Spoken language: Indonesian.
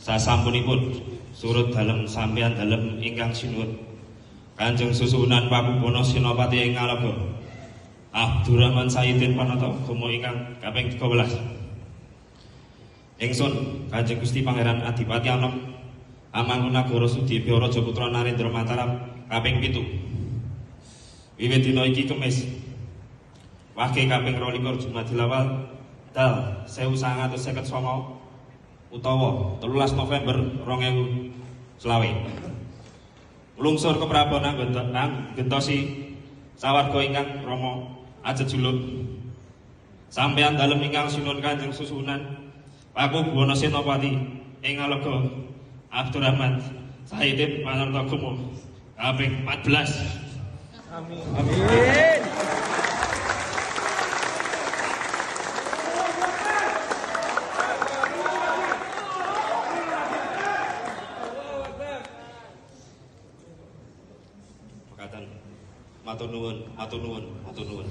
Sasampunipun surut dalem sampeyan dalem ingkang sinuwun Kanjeng Susunan Pakubono Senopati ing Ngalaga Abdurrahman Sayyidin Panata Agama ingkang kaping 12. Ingsun Kanjeng Gusti Pangeran Adipati Anom Amangunagara Sudibya Raja Putra Narendra Mataram kaping 7. Wiwit dina iki Kemis Wage kaping 22 Jumadil Awal dal 1959 utawa 13 November 2020 lungsur ke Prabon gentosi sawarga ingkang Rama ajejuluk sampeyan dalem ingkang sinuwun Kanjeng Susunan Pakubono Senopati ing Ngalaga Abdurrahman Sayyidin Panata Agama kaping 14. Amin. Amin. Matur nuwun, matur nuwun, matur nuwun.